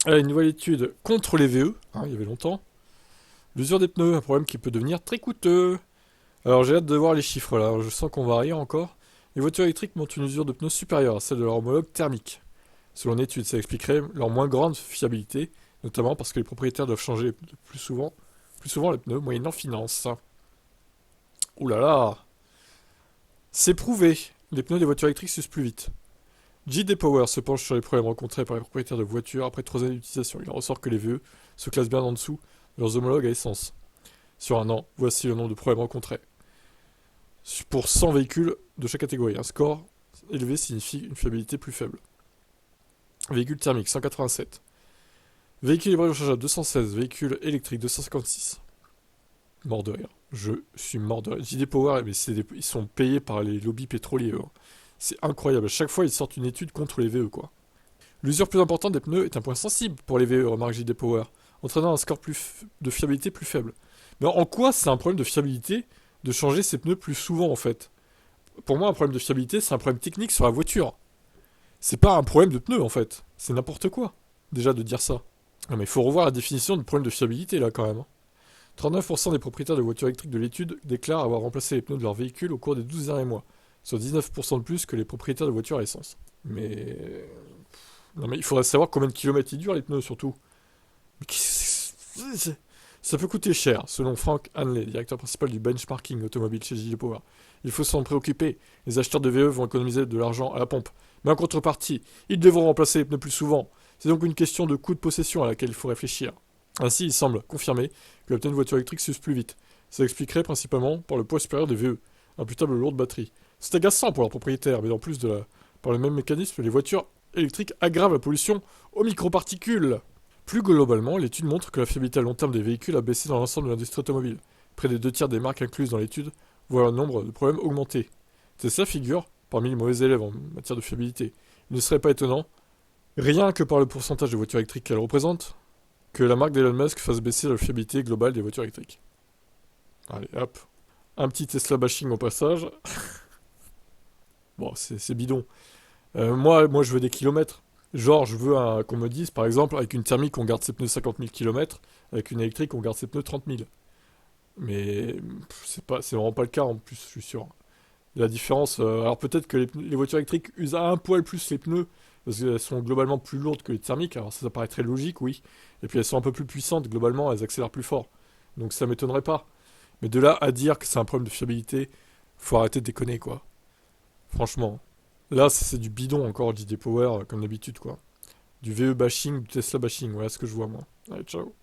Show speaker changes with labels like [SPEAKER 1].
[SPEAKER 1] Allez, une nouvelle étude contre les VE, hein, il y avait longtemps. L'usure des pneus, un problème qui peut devenir très coûteux. Alors j'ai hâte de voir les chiffres là, je sens qu'on va rire encore. Les voitures électriques montrent une usure de pneus supérieure à celle de leur homologue thermique. Selon une étude, ça expliquerait leur moins grande fiabilité, notamment parce que les propriétaires doivent changer plus souvent les pneus, moyennant finance. Ouh là là, c'est prouvé, les pneus des voitures électriques s'usent plus vite. JD Power se penche sur les problèmes rencontrés par les propriétaires de voitures après 3 années d'utilisation. Il en ressort que les VE se classent bien en dessous de leurs homologues à essence. Sur un an, voici le nombre de problèmes rencontrés. Pour 100 véhicules de chaque catégorie, un score élevé signifie une fiabilité plus faible. Véhicule thermique 187. Véhicule hybride rechargeable 216. Véhicule électrique 256. Mort de rire. Je suis mort de rire. JD Power, mais ils sont payés par les lobbies pétroliers. Eux. C'est incroyable. À chaque fois, ils sortent une étude contre les VE, quoi. L'usure plus importante des pneus est un point sensible pour les VE, remarque JD Power, entraînant un score de fiabilité plus faible. Mais en quoi c'est un problème de fiabilité de changer ses pneus plus souvent, en fait? Pour moi, un problème de fiabilité, c'est un problème technique sur la voiture. C'est pas un problème de pneus, en fait. C'est n'importe quoi, déjà, de dire ça. Non, mais il faut revoir la définition du problème de fiabilité, là, quand même. 39% des propriétaires de voitures électriques de l'étude déclarent avoir remplacé les pneus de leur véhicule au cours des 12 derniers mois, soit 19% de plus que les propriétaires de voitures à essence. Mais... Non mais il faudrait savoir combien de kilomètres ils durent les pneus, surtout. Mais ça peut coûter cher, selon Frank Hanley, directeur principal du benchmarking automobile chez JD Power. Il faut s'en préoccuper. Les acheteurs de VE vont économiser de l'argent à la pompe. Mais en contrepartie, ils devront remplacer les pneus plus souvent. C'est donc une question de coût de possession à laquelle il faut réfléchir. Ainsi, il semble confirmer que obtenir une voiture électrique s'use plus vite. Ça expliquerait principalement par le poids supérieur des VE, imputable aux lourdes batteries. C'est agaçant pour leurs propriétaires, mais en plus par le même mécanisme, les voitures électriques aggravent la pollution aux microparticules. Plus globalement, l'étude montre que la fiabilité à long terme des véhicules a baissé dans l'ensemble de l'industrie automobile. Près des 2 tiers des marques incluses dans l'étude voient le nombre de problèmes augmenter. Tesla figure parmi les mauvais élèves en matière de fiabilité. Il ne serait pas étonnant, rien que par le pourcentage de voitures électriques qu'elle représente, que la marque d'Elon Musk fasse baisser la fiabilité globale des voitures électriques. Allez, hop. Un petit Tesla bashing au passage. Bon, c'est bidon. Moi, je veux des kilomètres. Genre, je veux qu'on me dise, par exemple, avec une thermique, on garde ses pneus 50 000 km, avec une électrique, on garde ses pneus 30 000. Mais c'est vraiment pas le cas en plus, je suis sûr. La différence, alors peut-être que les voitures électriques usent un poil plus les pneus, parce qu'elles sont globalement plus lourdes que les thermiques, alors ça paraît très logique, oui. Et puis elles sont un peu plus puissantes, globalement, elles accélèrent plus fort. Donc ça m'étonnerait pas. Mais de là à dire que c'est un problème de fiabilité, faut arrêter de déconner, quoi. Franchement. Là, c'est du bidon encore, JD Power, comme d'habitude, quoi. Du VE bashing, du Tesla bashing, voilà ce que je vois, moi. Allez, ciao.